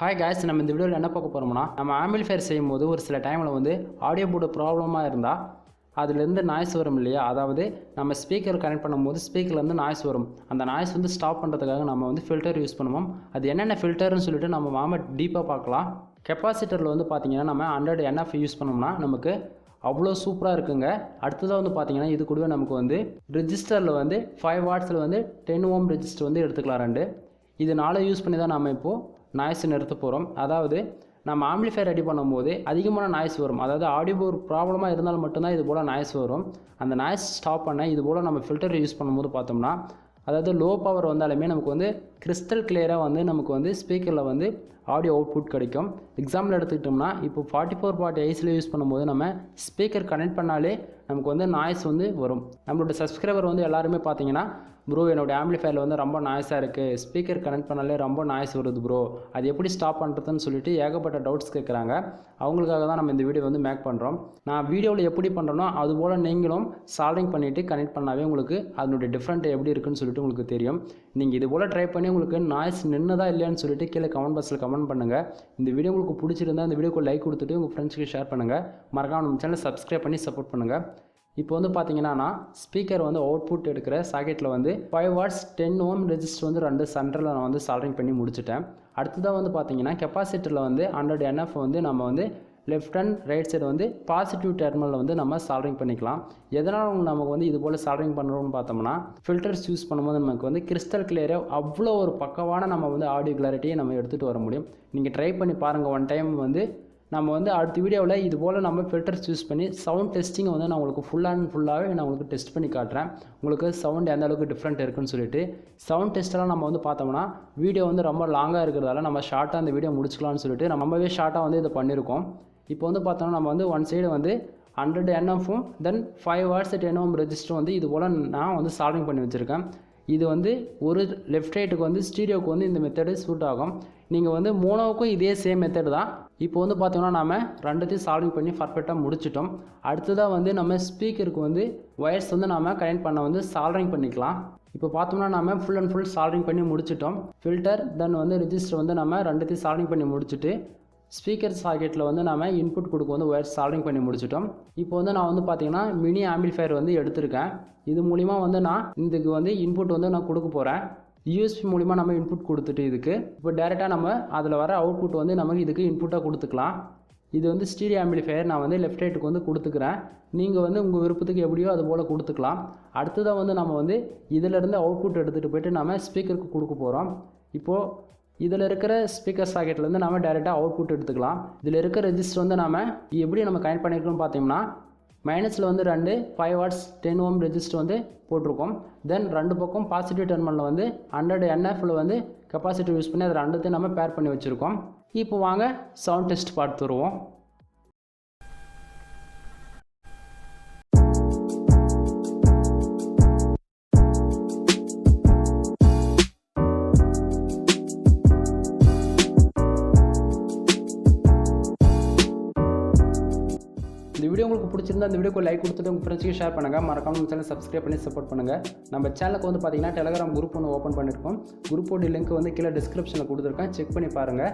Hi guys, நம்ம இந்த வீடியோவில் என்ன பார்க்க போகிறோம்னா, நம்ம ஆம்பிளிஃபையர் செய்யும்போது ஒரு சில டைமில் வந்து ஆடியோ போர்டு ப்ராப்ளமாக இருந்தால் அதுலேருந்து நாய்ஸ் வரும் இல்லையா. அதாவது நம்ம ஸ்பீக்கர் கனெக்ட் பண்ணும்போது ஸ்பீக்கர்லேருந்து நாய்ஸ் வரும். அந்த நாய்ஸ் வந்து ஸ்டாப் பண்ணுறதுக்காக நம்ம வந்து ஃபில்டர் யூஸ் பண்ணுவோம். அது என்னென்ன ஃபில்டர்னு சொல்லிட்டு நம்ம டீப்பாக பார்க்கலாம். கெப்பாசிட்டரில் வந்து பார்த்திங்கன்னா நம்ம 100 NF யூஸ் பண்ணோம்னா நமக்கு அவ்வளோ சூப்பராக இருக்குங்க. அடுத்ததாக வந்து பார்த்திங்கன்னா இது கூடவே நமக்கு வந்து ரெஜிஸ்டரில் வந்து 5 வாட்ஸில் வந்து 10 ஓம் ரெஜிஸ்டர் வந்து எடுத்துக்கலாம் 2. இது 4 யூஸ் பண்ணி தான் நம்ம இப்போது நாய்ஸ் நிறுத்த போகிறோம். அதாவது நம்ம ஆம்பிளிஃபையர் ரெடி பண்ணும்போது அதிகமான நாய்ஸ் வரும். அதாவது ஆடியோ ஒரு ப்ராப்ளமாக இருந்தால் மட்டும்தான் இது போல் நாய்ஸ் வரும். அந்த நாய்ஸ் ஸ்டாப் பண்ண இது போல் நம்ம ஃபில்டர் யூஸ் பண்ணும்போது பார்த்தோம்னா, அதாவது லோ பவர் வந்தாலுமே நமக்கு வந்து கிறிஸ்டல் கிளியராக வந்து நமக்கு வந்து ஸ்பீக்கரில் வந்து ஆடியோ அவுட்புட் கிடைக்கும். எக்ஸாம்பிள் எடுத்துக்கிட்டோம்னா இப்போ 44.8 யூஸ் பண்ணும்போது நம்ம ஸ்பீக்கர் கனெக்ட் பண்ணாலே நமக்கு வந்து நாய்ஸ் வந்து வரும். நம்மளோட சப்ஸ்கிரைபர் வந்து எல்லாருமே பார்த்தீங்கன்னா, ப்ரோ என்னோடய ஆம்பிளிஃபையரில் வந்து ரொம்ப நாய்ஸாக இருக்குது, ஸ்பீக்கர் கனெக்ட் பண்ணாலே ரொம்ப நாய்ஸ் வருது ப்ரோ, அது எப்படி ஸ்டாப் பண்ணுறதுன்னு சொல்லிட்டு ஏகப்பட்ட டவுட்ஸ் கேட்குறாங்க. அவங்களுக்காக தான் நம்ம இந்த வீடியோ வந்து மேக் பண்ணுறோம். நான் வீடியோவில் எப்படி பண்ணுறோனோ அதுபோல் நீங்களும் சால்விங் பண்ணிவிட்டு கனெக்ட் பண்ணாவே உங்களுக்கு அதனுடைய டிஃப்ரெண்ட் எப்படி இருக்குன்னு சொல்லிட்டு உங்களுக்கு தெரியும். நீங்கள் இது போல் ட்ரை பண்ணி உங்களுக்கு நாய்ஸ் நின்னதா இல்லையான்னு சொல்லிட்டு கீழே கமெண்ட் பாக்ஸில் கமெண்ட் பண்ணுங்கள். இந்த வீடியோ உங்களுக்கு பிடிச்சிருந்தா இந்த வீடியோக்கு லைக் கொடுத்துட்டு உங்கள் ஃப்ரெண்ட்ஸ்க்கு ஷேர் பண்ணுங்கள். மறக்காம நம்ம சேனலை சப்ஸ்கிரைப் பண்ணி சப்போர்ட் பண்ணுங்கள். இப்போ வந்து பார்த்தீங்கன்னா ஸ்பீக்கர் வந்து அவுட்புட் எடுக்கிற சாக்கெட்டில் வந்து 5 வாட்ஸ் 10 ஓம் ரெஜிஸ்டர் வந்து 2 சென்டரில் நான் வந்து சால்விங் பண்ணி முடிச்சிட்டேன். அடுத்ததாக வந்து பார்த்தீங்கன்னா கெப்பாசிட்டரில் வந்து 100 NF வந்து நம்ம வந்து லெஃப்ட் அண்ட் ரைட் சைடு வந்து பாசிட்டிவ் டெர்மினலில் வந்து நம்ம சால்விங் பண்ணிக்கலாம். எதனால் நமக்கு வந்து இது போல் சால்விங் பண்ணுறோம்னு பார்த்தோம்னா, ஃபில்டர்ஸ் யூஸ் பண்ணும்போது நமக்கு வந்து கிறிஸ்டல் கிளியராக அவ்வளோ ஒரு பக்கவான நம்ம வந்து ஆடியோ கிளாரிட்டியை நம்ம எடுத்துகிட்டு வர முடியும். நீங்கள் ட்ரை பண்ணி பாருங்கள். ஒன் டைம் வந்து நம்ம வந்து அடுத்த வீடியோவில் இது போல் நம்ம ஃபில்டர்ஸ் யூஸ் பண்ணி சவுண்ட் டெஸ்டிங்கை வந்து நான் உங்களுக்கு ஃபுல்லாகவே நான் உங்களுக்கு டெஸ்ட் பண்ணி காட்டுறேன். உங்களுக்கு சவுண்ட் எந்த அளவுக்கு டிஃப்ரெண்ட் இருக்குன்னு சொல்லிட்டு. சவுண்ட் டெஸ்ட்டெல்லாம் நம்ம வந்து பார்த்தோம்னா வீடியோ வந்து ரொம்ப லாங்காக இருக்கிறதால நம்ம ஷார்ட்டாக அந்த வீடியோ முடிச்சுக்கலாம்னு சொல்லிட்டு ரொம்பவே ஷார்ட்டாக வந்து இதை பண்ணியிருக்கோம். இப்போ வந்து பார்த்தோம்னா நம்ம வந்து ஒன் சைடு வந்து 100 NFும் தென் 5 வாட்ஸ் 10 ஓம் ரெஜிஸ்டர் வந்து இது போல் நான் வந்து சால்விங் பண்ணி வச்சுருக்கேன். இது வந்து ஒரு லெஃப்ட் ரைட்டுக்கு வந்து ஸ்டீரியோவுக்கு வந்து இந்த மெத்தடு சூட் ஆகும். நீங்கள் வந்து மோனோவுக்கும் இதே சேம் மெத்தட் தான். இப்போ வந்து பார்த்தோம்னா நம்ம ரெண்டுத்தையும் சால்விங் பண்ணி பர்ஃபெக்டாக முடிச்சிட்டோம். அடுத்ததாக வந்து நம்ம ஸ்பீக்கருக்கு வந்து ஒயர்ஸ் வந்து நம்ம கனெக்ட் பண்ண வந்து சால்விங் பண்ணிக்கலாம். இப்போ பார்த்தோம்னா நம்ம ஃபுல் அண்ட் ஃபுல் சால்விங் பண்ணி முடிச்சிட்டோம். ஃபில்டர் தென் வந்து ரெஜிஸ்டர் வந்து நம்ம ரெண்டுத்தையும் சால்விங் பண்ணி முடிச்சுட்டு ஸ்பீக்கர் சாக்கெட்டில் வந்து நம்ம இன்புட் கொடுக்க வந்து ஒயர் சால்விங் பண்ணி முடிச்சிட்டோம். இப்போ வந்து நான் வந்து பார்த்தீங்கன்னா மினி ஆம்பிளிஃபையர் வந்து எடுத்திருக்கேன். இது மூலிமா வந்து நான் இதுக்கு வந்து இன்புட் வந்து நான் கொடுக்க போகிறேன். யூஎஸ்பி மூலிமா நம்ம இன்புட் கொடுத்துட்டு இதுக்கு இப்போ டேரெக்டாக நம்ம அதில் வர அவுட்புட் வந்து நமக்கு இதுக்கு இன்புட்டாக கொடுத்துக்கலாம். இது வந்து ஸ்டீரியோ ஆம்பிளிஃபையர் நான் வந்து லெஃப்ட் ரைட்டுக்கு வந்து கொடுத்துக்கிறேன். நீங்கள் வந்து உங்கள் விருப்பத்துக்கு எப்படியோ அது போல் கொடுத்துக்கலாம். அடுத்ததாக வந்து நம்ம வந்து இதிலேருந்து அவுட்புட் எடுத்துகிட்டு போய்ட்டு நம்ம ஸ்பீக்கருக்கு கொடுக்க போகிறோம். இப்போது இதில் இருக்கிற ஸ்பீக்கர் சாக்கெட்லேருந்து நம்ம டேரெக்டாக அவுட்புட் எடுத்துக்கலாம். இதில் இருக்கிற ரெஜிஸ்டர் வந்து நம்ம எப்படி நம்ம கனெக்ட் பண்ணியிருக்கோம்னு பார்த்தோம்னா, மைனஸில் வந்து 2 5 வாட்ஸ் 10 ஓம் ரெஜிஸ்டர் வந்து போட்டிருக்கோம். தென் 2 பக்கம் பாசிட்டிவ் டெர்மினலில் வந்து 100 NFல வந்து கெப்பாசிட்டி யூஸ் பண்ணி அதை ரெண்டுத்தையும் நம்ம பேர் பண்ணி வச்சுருக்கோம். இப்போ வாங்க சவுண்ட் டெஸ்ட் பார்த்து வருவோம். இந்த வீடியோ உங்களுக்கு பிடிச்சிருந்தா இந்த வீடியோக்கு லைக் கொடுத்துட்டு உங்கள் ஃப்ரெண்ட்ஸ்க்கு ஷேர் பண்ணுங்கள். மறக்காம நம்ம சேனல் சப்ஸ்கிரைப் பண்ணி சப்போர்ட் பண்ணுங்கள். நம்ம சேனலுக்கு வந்து பார்த்தீங்கன்னா டெலிகிராம் குரூப் ஒன்று ஓப்பன் பண்ணியிருக்கோம். குரூப்போட லிங்க் வந்து கீழே டிஸ்கிரிப்ஷனில் கொடுத்துருக்கேன், செக் பண்ணி பாருங்கள்.